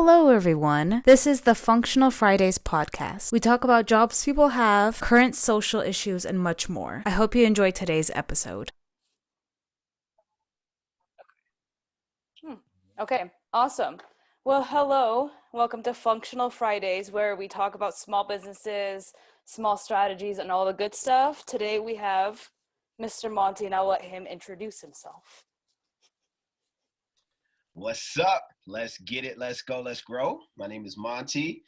Hello, everyone. This is the Functional Fridays podcast. We talk about jobs people have, current social issues, and much more. I hope you enjoy today's episode. Okay, awesome. Well, hello. Welcome to Functional Fridays, where we talk about small businesses, small strategies, and all the good stuff. Today we have Mr. Monty, and I'll let him introduce himself. What's up? Let's get it. Let's go. Let's grow. My name is Monty.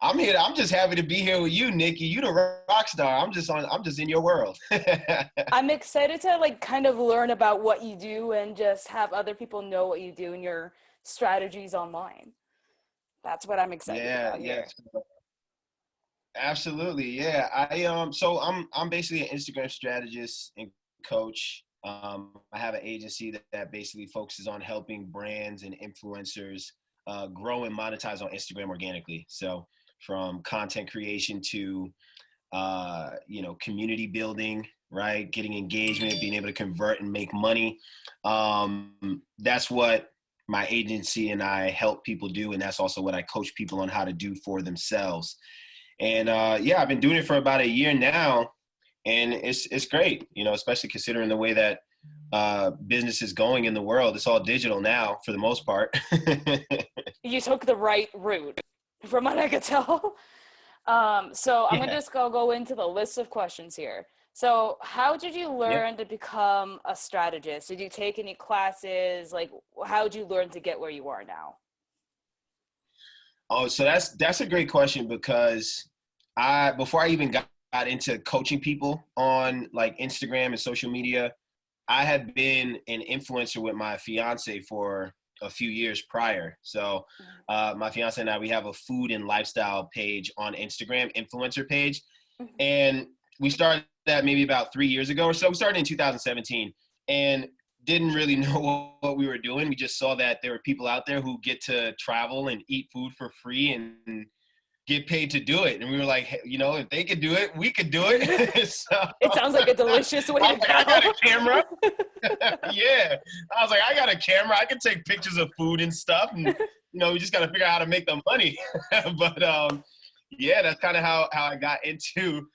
I'm here. I'm just happy to be here with you, Nikki. You the rock star. I'm just in your world. I'm excited to kind of learn about what you do and just have other people know what you do and your strategies online. That's what I'm excited Yeah, about yeah. here. Absolutely. Yeah. I'm basically an Instagram strategist and coach. I have an agency that basically focuses on helping brands and influencers grow and monetize on Instagram organically. So from content creation to community building, right? Getting engagement, being able to convert and make money. That's what my agency and I help people do, and that's also what I coach people on how to do for themselves. And I've been doing it for about a year now, and it's great, especially considering the way that business is going in the world. It's all digital now for the most part. You took the right route, from what I could tell. So I'm gonna Yeah, just go into the list of questions here. So how did you yeah. learn to become a strategist? Did you take any classes? How did you learn to get where you are now? Oh, so that's a great question because before I even got into coaching people on like Instagram and social media, I had been an influencer with my fiance for a few years prior. So my fiance and I, we have a food and lifestyle page on Instagram, influencer page. Mhm. And we started that maybe about 3 years ago or so. We started in 2017 and didn't really know what we were doing. We just saw that there were people out there who get to travel and eat food for free and get paid to do it. And we were like, hey, if they could do it, we could do it. So It sounds like a delicious way I to was like, I got a camera. go. Yeah. I was like, I got a camera. I can take pictures of food and stuff. And, we just got to figure out how to make the money. But yeah, that's kind of how I got into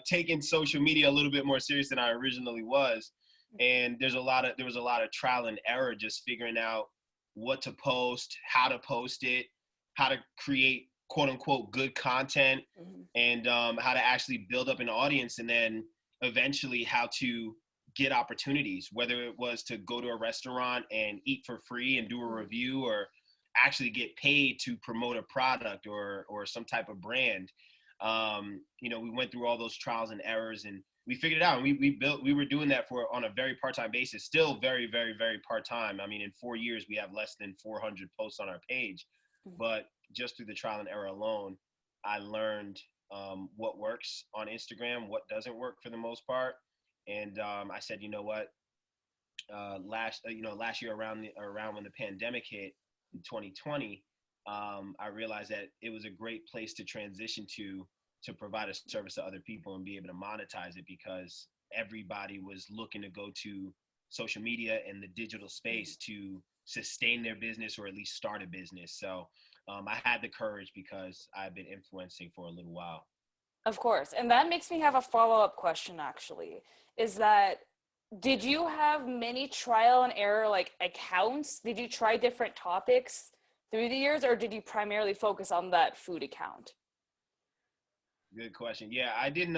taking social media a little bit more serious than I originally was. And there was a lot of trial and error, just figuring out what to post, how to post it, how to create quote unquote good content, Mhm. and how to actually build up an audience, and then eventually how to get opportunities, whether it was to go to a restaurant and eat for free and do a review, or actually get paid to promote a product or some type of brand. We went through all those trials and errors, and we figured it out. And we were doing that on a very part-time basis, still very, very, very part-time. I mean, in 4 years, we have less than 400 posts on our page, but just through the trial and error alone, I learned what works on Instagram, what doesn't work for the most part. And I said, you know what? Last year around when the pandemic hit in 2020, I realized that it was a great place to transition to provide a service to other people and be able to monetize it, because everybody was looking to go to social media and the digital space to sustain their business or at least start a business. So I had the courage because I've been influencing for a little while. Of course. And that makes me have a follow-up question actually. Is that did you have many trial and error accounts? Did you try different topics through the years, or did you primarily focus on that food account? Good question. Yeah, I didn't.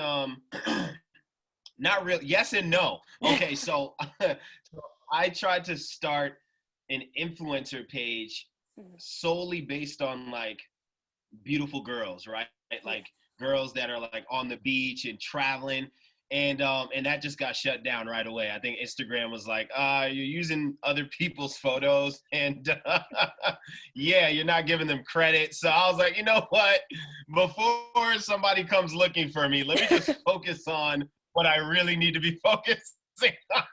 Not really. Yes and no. Okay, so, so I tried to start an influencer page Mhm. solely based on like beautiful girls, right? Yeah. Like girls that are like on the beach and traveling. And that just got shut down right away. I think Instagram was like, you're using other people's photos, and yeah, you're not giving them credit. So I was like, you know what? Before somebody comes looking for me, let me just focus on what I really need to be focusing on.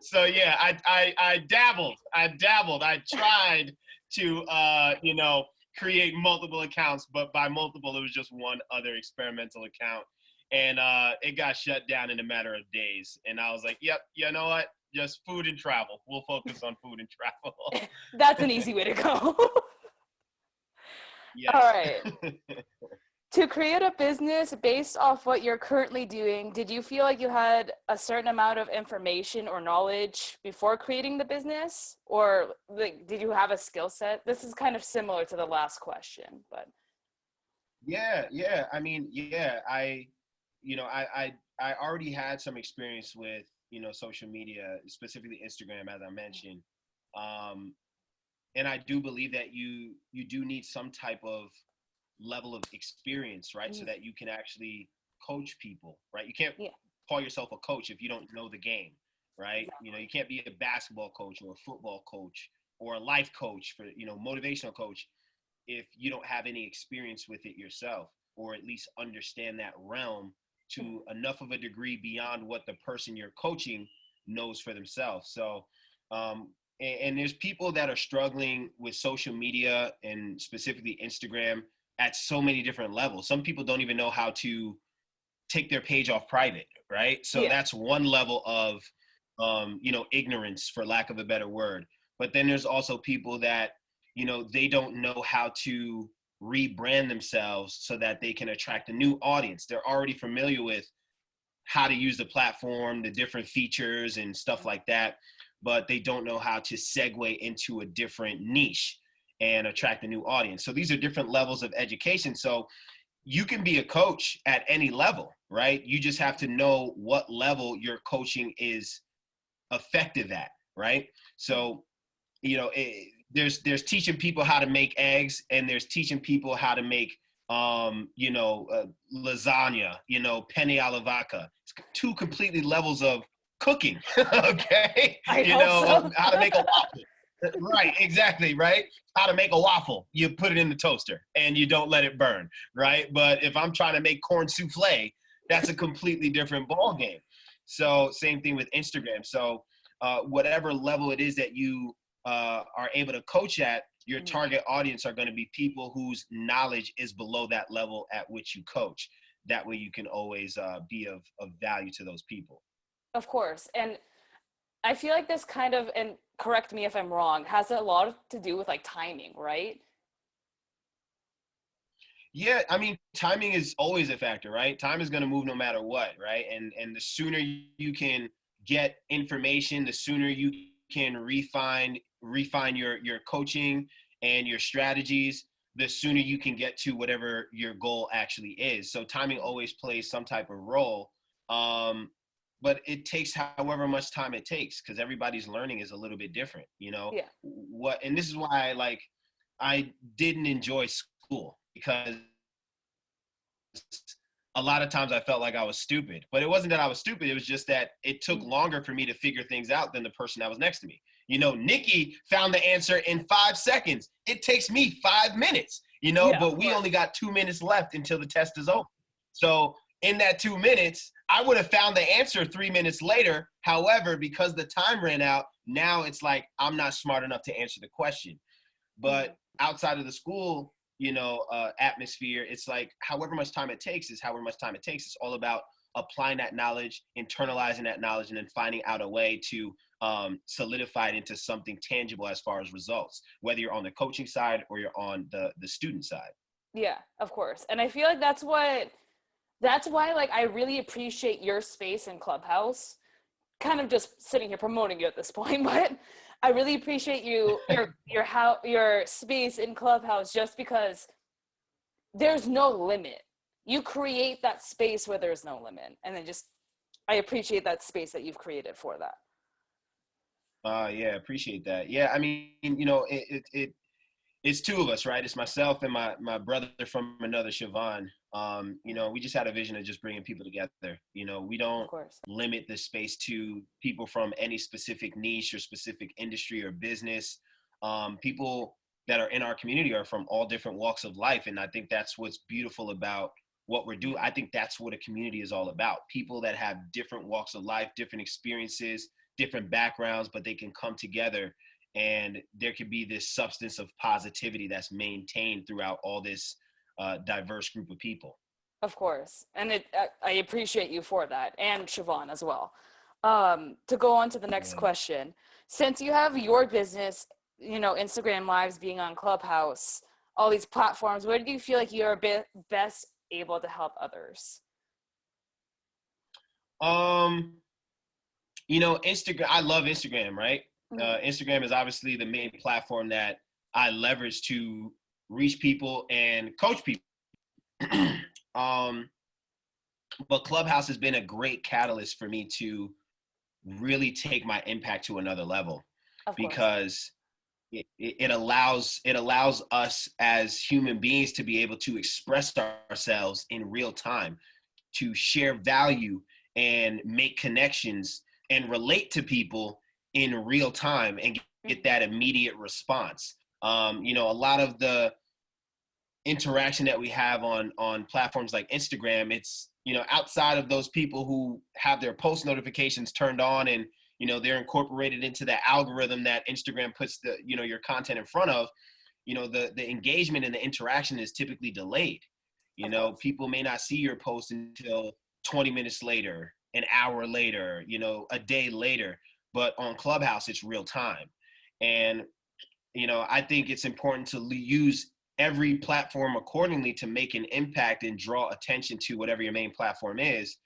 So yeah, I dabbled. I tried to create multiple accounts, but by multiple it was just one other experimental account. And it got shut down in a matter of days. And I was like, yep, you know what? Just food and travel. We'll focus on food and travel. That's an easy way to go. All Yes. right. To create a business based off what you're currently doing, did you feel like you had a certain amount of information or knowledge before creating the business? Or like, did you have a skill set? This is kind of similar to the last question, but Yeah. I mean, yeah, I already had some experience with, social media, specifically Instagram, as I mentioned. Um, and I do believe that you do need some type of level of experience, right? So mhm, that you can actually coach people, right? You can't yeah, call yourself a coach if you don't know the game, right? exactly. You can't be a basketball coach or a football coach or a life coach for, motivational coach if you don't have any experience with it yourself, or at least understand that realm Mhm, to enough of a degree beyond what the person you're coaching knows for themselves. So, and there's people that are struggling with social media and specifically Instagram at so many different levels. Some people don't even know how to take their page off private, right? So yeah, that's one level of, ignorance, for lack of a better word. But then there's also people that, they don't know how to rebrand themselves so that they can attract a new audience. They're already familiar with how to use the platform, the different features and stuff mhm, like that, but they don't know how to segue into a different niche and attract a new audience. So these are different levels of education. So you can be a coach at any level, right? You just have to know what level your coaching is effective at, right? mhm, So, there's teaching people how to make eggs, and there's teaching people how to make lasagna, penne alla vodka. It's two completely levels of cooking. Okay, I hope so. how to make a waffle. Right, exactly, right? How to make a waffle. You put it in the toaster and you don't let it burn, right? But if I'm trying to make corn souffle, that's a completely different ball game. So same thing with Instagram. So whatever level it is that you are able to coach at, your Mhm, target audience are going to be people whose knowledge is below that level at which you coach. That way you can always be of value to those people. of course. And I feel like this kind of, and correct me if I'm wrong, has a lot to do with like timing, right? Yeah, I mean, timing is always a factor, right? Time is going to move no matter what, right? And the sooner you can get information, the sooner you can refine your coaching and your strategies, the sooner you can get to whatever your goal actually is. So timing always plays some type of role. Um, but it takes however much time it takes, because everybody's learning is a little bit different, Yeah. and this is why I didn't enjoy school, because a lot of times I felt like I was stupid. But it wasn't that I was stupid. It was just that it took Mhm. longer for me to figure things out than the person that was next to me. Nikki found the answer in 5 seconds. It takes me 5 minutes, Yeah, of but we only course. got 2 minutes left until the test is over. So in that 2 minutes, I would have found the answer 3 minutes later. However, because the time ran out, now it's like I'm not smart enough to answer the question. Mhm. But outside of the school, atmosphere, it's like however much time it takes is however much time it takes. It's all about applying that knowledge, internalizing that knowledge, and then finding out a way to solidify it into something tangible as far as results, whether you're on the coaching side or you're on the student side. Yeah, of course. And I feel like that's why like I really appreciate your space in Clubhouse. Kind of just sitting here promoting you at this point, but I really appreciate your space in Clubhouse just because there's no limit. You create that space where there's no limit. And then just I appreciate that space that you've created for that. Yeah, appreciate that. Yeah, I mean, it's two of us, right? It's myself and my brother from another, Siobhan. We just had a vision of just bringing people together. We Of don't course. limit the space to people from any specific niche or specific industry or business. People that are in our community are from all different walks of life, and I think that's what's beautiful about what we're doing. I think that's what a community is all about. People that have different walks of life, different experiences, different backgrounds, but they can come together, and there could be this substance of positivity that's maintained throughout all this diverse group of people. Of course. And I appreciate you for that and Siobhan as well. To go on to the next Yeah. question, since you have your business, Instagram lives being on Clubhouse, all these platforms, where do you feel like you're best able to help others? Instagram, I love Instagram, right? Mm-hmm. Instagram is obviously the main platform that I leverage to reach people and coach people. um, but Clubhouse has been a great catalyst for me to really take my impact to another level, Of course. because it allows us as human beings to be able to express ourselves in real time, to share value and make connections and relate to people in real time and get that immediate response. A lot of the interaction that we have on platforms like Instagram, it's, outside of those people who have their post notifications turned on and, they're incorporated into the algorithm that Instagram puts your content in front of, the engagement and the interaction is typically delayed. People may not see your post until 20 minutes later, an hour later, a day later, but on Clubhouse, it's real time. And, I think it's important to use every platform accordingly to make an impact and draw attention to whatever your main platform is.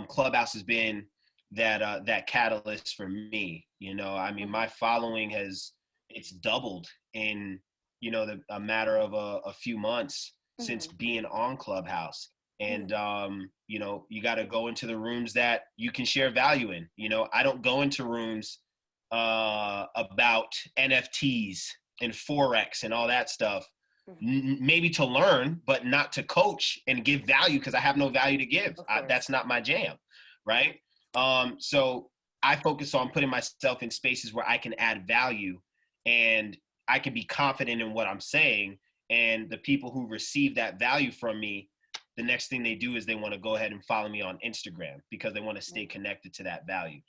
Clubhouse has been that catalyst for me. My following it's doubled in a matter of a few months since being on Clubhouse. And you got to go into the rooms that you can share value in. I don't go into rooms about NFTs and Forex and all that stuff, maybe to learn, but not to coach and give value, because I have no value to give. That's not my jam, right? So I focus on putting myself in spaces where I can add value and I can be confident in what I'm saying. And the people who receive that value from me, the next thing they do is they want to go ahead and follow me on Instagram because they want to stay connected to that value.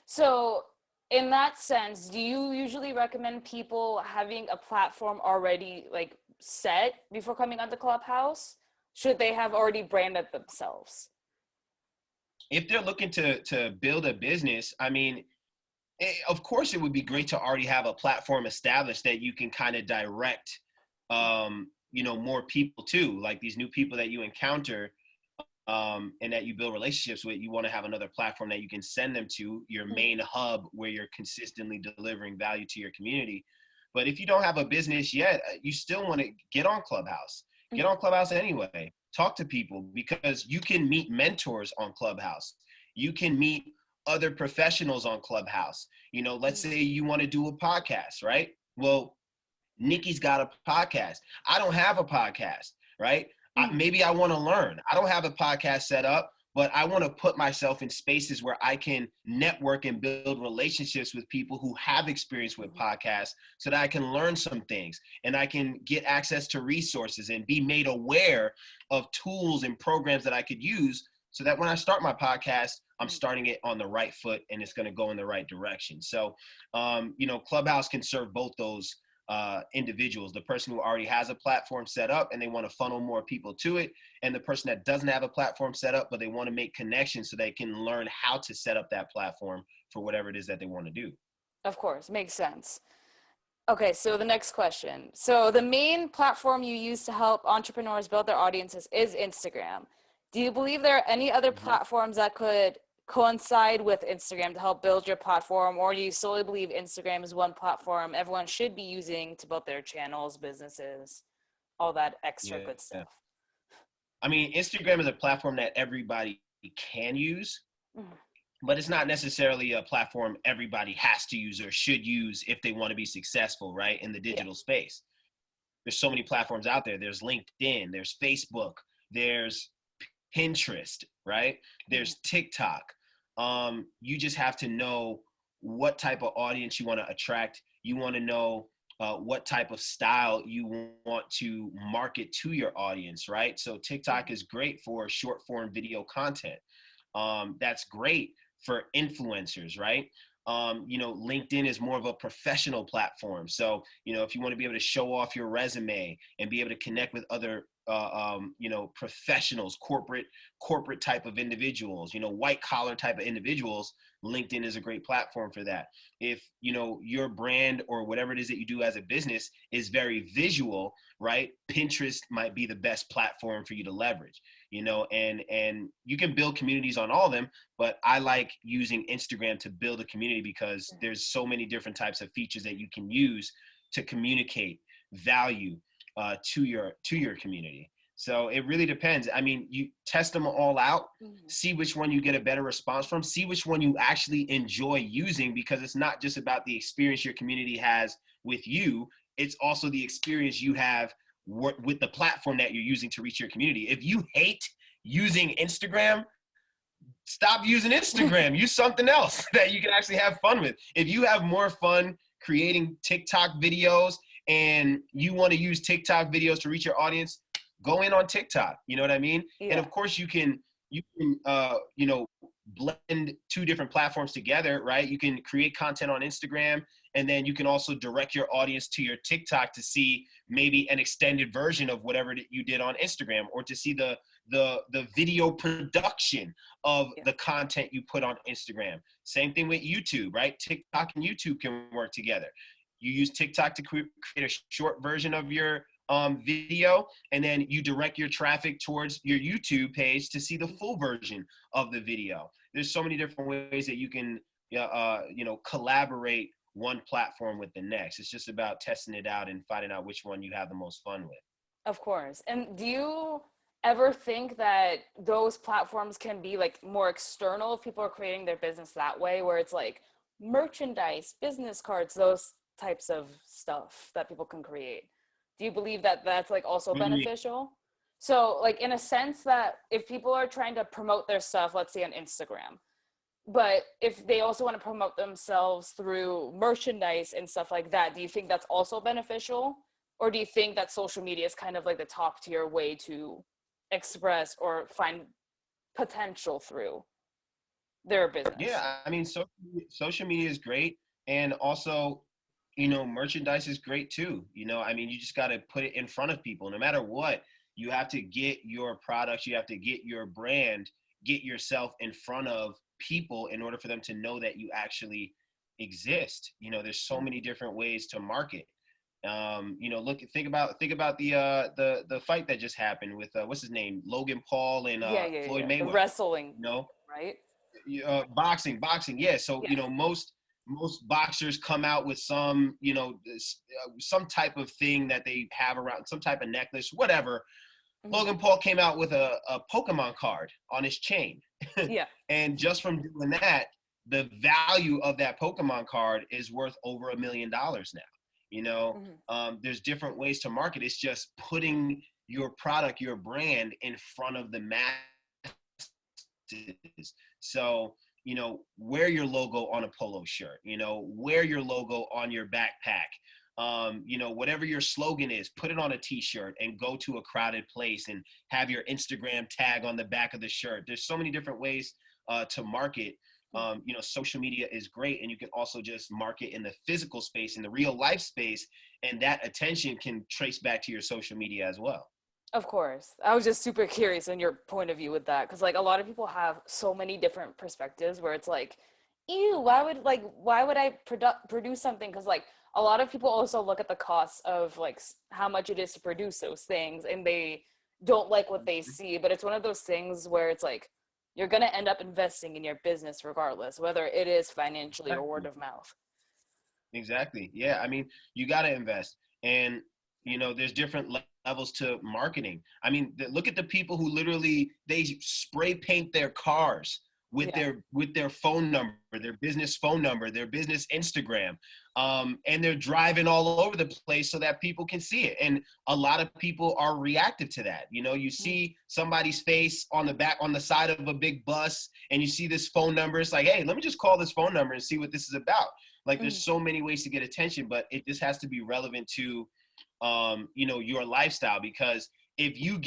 So in that sense, do you usually recommend people having a platform already like set before coming on the Clubhouse? Should they have already branded themselves? If they're looking to build a business, of course it would be great to already have a platform established that you can kind of direct, more people to, like these new people that you encounter, and that you build relationships with. You want to have another platform that you can send them to, your main hub where you're consistently delivering value to your community. But if you don't have a business yet, you still want to get on Clubhouse. Get on Clubhouse anyway. Talk to people, because you can meet mentors on Clubhouse. You can meet other professionals on Clubhouse. Let's say you want to do a podcast, right? Well, Nikki's got a podcast. I don't have a podcast, right? Maybe I want to learn. I don't have a podcast set up, but I want to put myself in spaces where I can network and build relationships with people who have experience with podcasts, so that I can learn some things and I can get access to resources and be made aware of tools and programs that I could use, so that when I start my podcast, I'm starting it on the right foot and it's going to go in the right direction. So, Clubhouse can serve both those individuals, the person who already has a platform set up and they want to funnel more people to it, and the person that doesn't have a platform set up but they want to make connections so they can learn how to set up that platform for whatever it is that they want to do. Of course, makes sense. Okay, so the next question. So the main platform you use to help entrepreneurs build their audiences is Instagram. Do you believe there are any other platforms that could coincide with Instagram to help build your platform, or do you solely believe Instagram is one platform everyone should be using to build their channels, businesses, all that extra good stuff? Instagram is a platform that everybody can use, but it's not necessarily a platform everybody has to use or should use if they want to be successful, right, in the digital space. There's so many platforms out there. There's LinkedIn, there's Facebook, there's Pinterest, right? There's TikTok. You just have to know what type of audience you want to attract. You want to know what type of style you want to market to your audience, right? So TikTok is great for short form video content. That's great for influencers, right? LinkedIn is more of a professional platform. So, if you want to be able to show off your resume and be able to connect with other professionals, corporate type of individuals, white collar type of individuals, LinkedIn is a great platform for that. If, your brand or whatever it is that you do as a business is very visual, right? Pinterest might be the best platform for you to leverage, and you can build communities on all of them, but I like using Instagram to build a community because there's so many different types of features that you can use to communicate value to your community. So it really depends. I mean, you test them all out, see which one you get a better response from, see which one you actually enjoy using, because it's not just about the experience your community has with you. It's also the experience you have with the platform that you're using to reach your community. If you hate using Instagram, stop using Instagram. Use something else that you can actually have fun with. If you have more fun creating TikTok videos and you want to use TikTok videos to reach your audience, go in on TikTok. You know what I mean? Yeah. And of course you can blend two different platforms together, right? You can create content on Instagram, and then you can also direct your audience to your TikTok to see maybe an extended version of whatever you did on Instagram, or to see the video production of the content you put on Instagram. Same thing with YouTube, right? TikTok and YouTube can work together. You use TikTok to create a short version of your video, and then you direct your traffic towards your YouTube page to see the full version of the video. There's so many different ways that you can, collaborate one platform with the next. It's just about testing it out and finding out which one you have the most fun with. Of course. And do you ever think that those platforms can be like more external if people are creating their business that way, where it's like merchandise, business cards, those types of stuff that people can create? Do you believe that that's like also beneficial? So like in a sense that if people are trying to promote their stuff, let's say on Instagram, but if they also want to promote themselves through merchandise and stuff like that, do you think that's also beneficial? Or do you think that social media is kind of like the top tier way to express or find potential through their business? Yeah, I mean, social media is great. And also, merchandise is great too. I mean, you just got to put it in front of people. No matter what, you have to get your products, you have to get your brand, get yourself in front of people in order for them to know that you actually exist. There's so many different ways to market. Think about the fight that just happened with what's his name, Logan Paul and Floyd Mayweather. The wrestling, right? Boxing. Yeah. So most boxers come out with some type of thing that they have around, some type of necklace, whatever. Logan Paul came out with a Pokemon card on his chain. Yeah. And just from doing that, the value of that Pokemon card is worth over $1 million now. There's different ways to market. It's just putting your product, your brand in front of the masses. So, wear your logo on a polo shirt, wear your logo on your backpack. Whatever your slogan is, put it on a t-shirt and go to a crowded place and have your Instagram tag on the back of the shirt. There's so many different ways to market. Social media is great, and you can also just market in the physical space, in the real life space, and that attention can trace back to your social media as well. Of course. I was just super curious on your point of view with that, because like a lot of people have so many different perspectives where it's like, ew, why would I produce something? Because like a lot of people also look at the costs of like how much it is to produce those things, and they don't like what they see. But it's one of those things where it's like you're going to end up investing in your business regardless, whether it is financially or word of mouth. Exactly. Yeah. I mean, you got to invest, and there's different levels to marketing. I mean, look at the people who literally, they spray paint their cars with their phone number, their business phone number, their business Instagram, and they're driving all over the place so that people can see it. And a lot of people are reactive to that. You see somebody's face on the side of a big bus, and you see this phone number. It's like, hey, let me just call this phone number and see what this is about. Like, there's so many ways to get attention, but it just has to be relevant to, your lifestyle. Because if you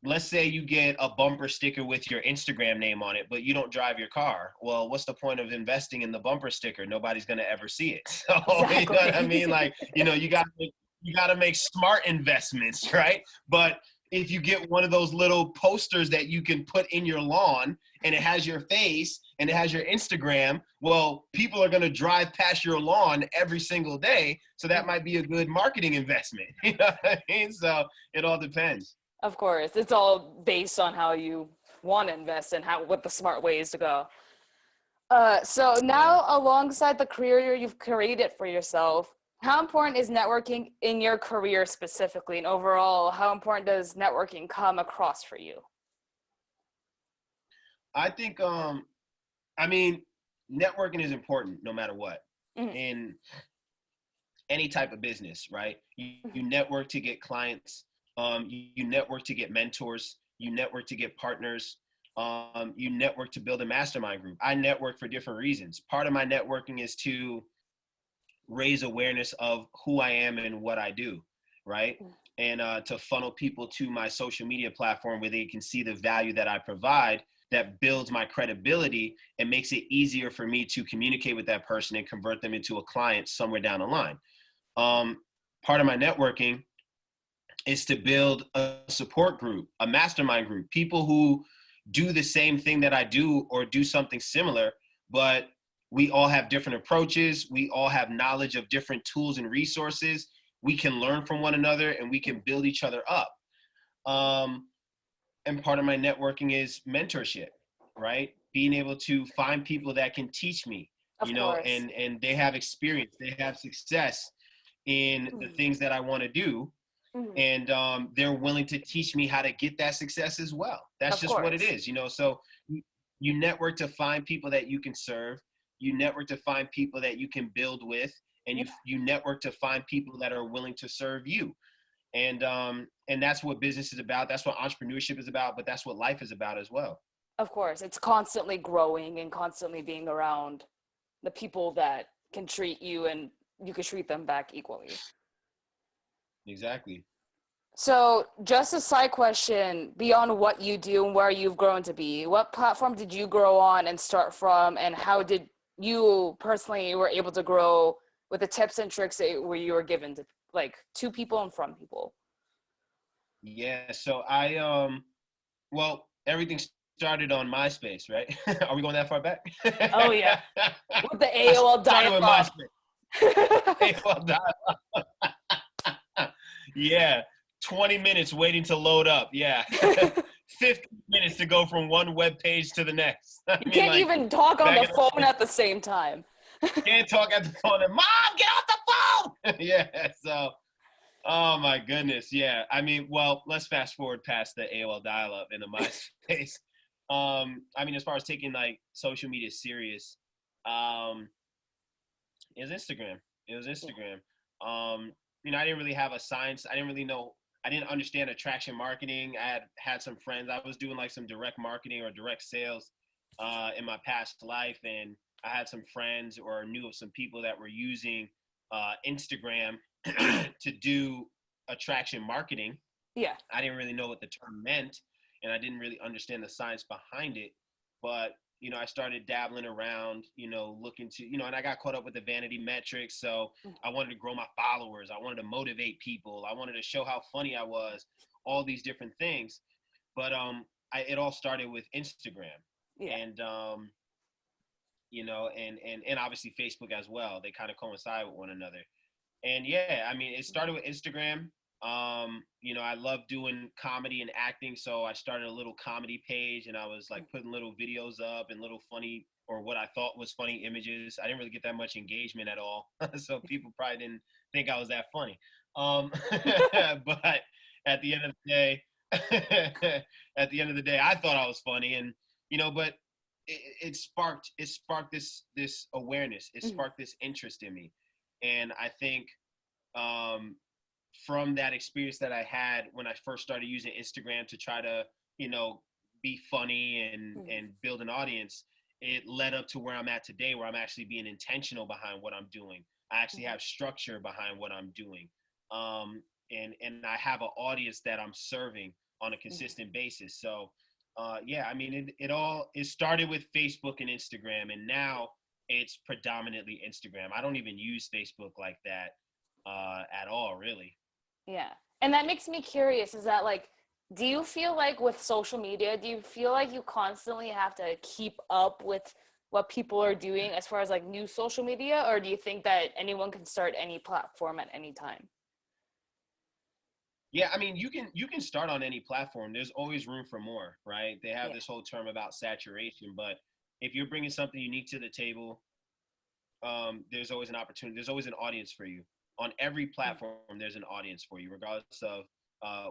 let's say you get a bumper sticker with your Instagram name on it, but you don't drive your car. Well, what's the point of investing in the bumper sticker? Nobody's going to ever see it. So, Exactly. you know what I mean? Like, you you got to make smart investments, right? But if you get one of those little posters that you can put in your lawn and it has your face and it has your Instagram, well, people are going to drive past your lawn every single day. So that might be a good marketing investment. You know what I mean? So it all depends. Of course, it's all based on how you want to invest and what the smart ways to go. So now, alongside the career you've created for yourself, how important is networking in your career specifically, and overall, how important does networking come across for you? I think, I mean, networking is important no matter what. Mhm. In any type of business, right? You network to get clients, you network to get mentors, you network to get partners, you network to build a mastermind group. I network for different reasons. Part of my networking is to raise awareness of who I am and what I do, right? And to funnel people to my social media platform where they can see the value that I provide, that builds my credibility and makes it easier for me to communicate with that person and convert them into a client somewhere down the line. Part of my networking is to build a support group, a mastermind group, people who do the same thing that I do or do something similar, but we all have different approaches. We all have knowledge of different tools and resources. We can learn from one another and we can build each other up. And part of my networking is mentorship, right? Being able to find people that can teach me, you know, and they have experience, they have success in the things that I want to do. And they're willing to teach me how to get that success as well. That's just what it is, you know? So you network to find people that you can serve. You network to find people that you can build with, and you network to find people that are willing to serve you. And that's what business is about. That's what entrepreneurship is about, but that's what life is about as well. Of course, it's constantly growing and constantly being around the people that can treat you and you can treat them back equally. Exactly. So just a side question, beyond what you do and where you've grown to be, what platform did you grow on and start from, and how did you personally were able to grow with the tips and tricks that where you were given to people and from people? Yeah, so well, everything started on MySpace, right? Are we going that far back? Oh yeah, with the AOL dial-up. AOL dial-up. Yeah, 20 minutes waiting to load up. Yeah, 50 minutes to go from one web page to the next. You can't even talk on the phone at the same time. Can't talk at the phone. And, Mom, get off the phone! Yeah, so, oh my goodness, yeah. I mean, well, let's fast forward past the AOL dial-up into MySpace. I mean, as far as taking like social media serious, it was Instagram. You know, I didn't really have a science. I didn't understand attraction marketing. I had some friends. I was doing like some direct marketing or direct sales in my past life. And I had some friends or knew of some people that were using Instagram to do attraction marketing. Yeah. I didn't really know what the term meant, and I didn't really understand the science behind it. But you know, I started dabbling around, you know, looking to, you know, and I got caught up with the vanity metrics. So I wanted to grow my followers. I wanted to motivate people. I wanted to show how funny I was, all these different things. But it all started with Instagram. Yeah. And, you know, and obviously Facebook as well. They kind of coincide with one another. And yeah, I mean, it started with Instagram. You know, I love doing comedy and acting, so I started a little comedy page, and I was like putting little videos up and little funny, or what I thought was funny images. I didn't really get that much engagement at all, so people probably didn't think I was that funny. But at the end of the day, I thought I was funny, and you know, but it sparked this awareness. It sparked this interest in me, and I think from that experience that I had when I first started using Instagram to try to, you know, be funny and build an audience, it led up to where I'm at today, where I'm actually being intentional behind what I'm doing. I actually have structure behind what I'm doing. And I have an audience that I'm serving on a consistent basis. So yeah, I mean, it started with Facebook and Instagram, and now it's predominantly Instagram. I don't even use Facebook like that. at all, really. Yeah. And that makes me curious, is that like, do you feel like with social media, do you feel like you constantly have to keep up with what people are doing as far as like new social media, or do you think that anyone can start any platform at any time? Yeah, I mean, you can start on any platform. There's always room for more, right? They have Yeah. this whole term about saturation, but if you're bringing something unique to the table, there's always an opportunity. There's always an audience for you. On every platform, there's an audience for you, regardless of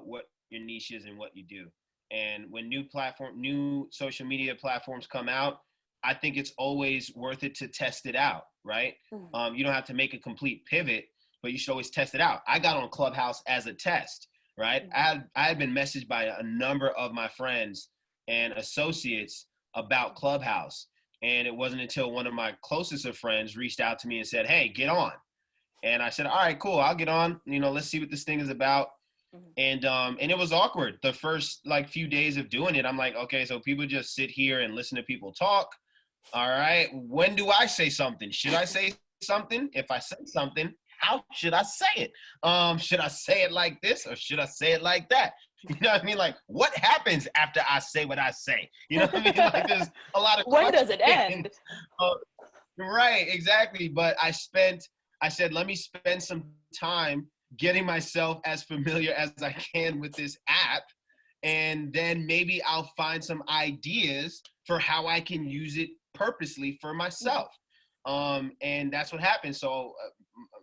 what your niche is and what you do. And when new social media platforms come out, I think it's always worth it to test it out, right? Mhm. You don't have to make a complete pivot, but you should always test it out. I got on Clubhouse as a test, right? I had been messaged by a number of my friends and associates about Clubhouse. And it wasn't until one of my closest of friends reached out to me and said, "Hey, get on." And I said, "All right, cool, I'll get on. Let's see what this thing is about." And it was awkward the first like few days of doing it. I'm like, okay, so people just sit here and listen to people talk. All right, when do I say something? Should I say something? If I say something, how should I say it? Should I say it like this or should I say it like that? You know what I mean? Like, what happens after I say what I say? You know what I mean? Like, there's a lot of When does it end? Right, exactly. But I said, let me spend some time getting myself as familiar as I can with this app. And then maybe I'll find some ideas for how I can use it purposely for myself. And that's what happened. So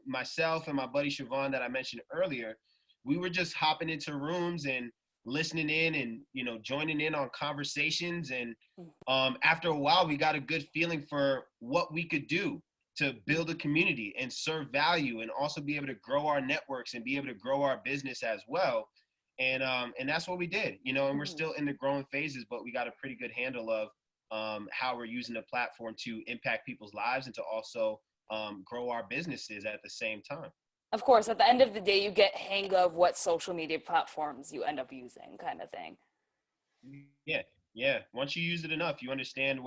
myself and my buddy Siobhan that I mentioned earlier, we were just hopping into rooms and listening in and, joining in on conversations. And after a while, we got a good feeling for what we could do to build a community and serve value and also be able to grow our networks and be able to grow our business as well. And that's what we did, and we're still in the growing phases, but we got a pretty good handle of how we're using the platform to impact people's lives and to also grow our businesses at the same time. Of course, at the end of the day, you get hang of what social media platforms you end up using, kind of thing. Yeah. Once you use it enough, you understand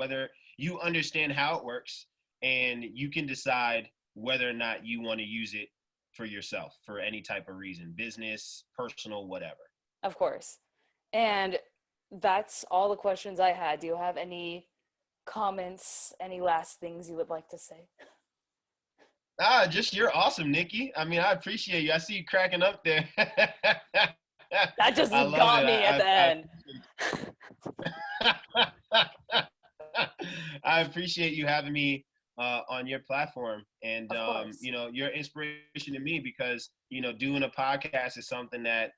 how it works, and you can decide whether or not you want to use it for yourself for any type of reason, business, personal, whatever. Of course. And that's all the questions I had. Do you have any comments, any last things you would like to say? Just you're awesome, Nikki. I mean, I appreciate you. I see you cracking up there. That just got me at the end. I appreciate you having me on your platform, and you're inspiration to me because doing a podcast is something that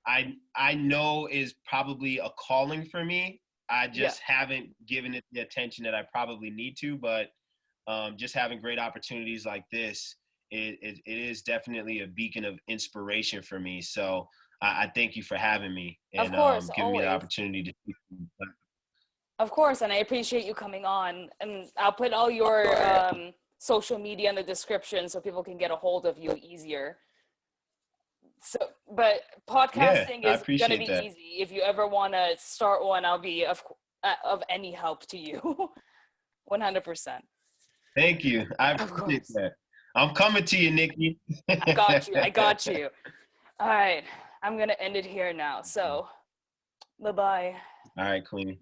I know is probably a calling for me. I just haven't given it the attention that I probably need to, but just having great opportunities like this, it is definitely a beacon of inspiration for me. So I thank you for having me and of course, giving me the opportunity to speak. Of course, and I appreciate you coming on. And I'll put all your social media in the description so people can get a hold of you easier. So, but podcasting is going to be easy. If you ever want to start one, I'll be of any help to you. 100%. Thank you. I appreciate that. I'm coming to you, Nikki. I got you. All right. I'm going to end it here now. So, bye-bye. All right, Queen.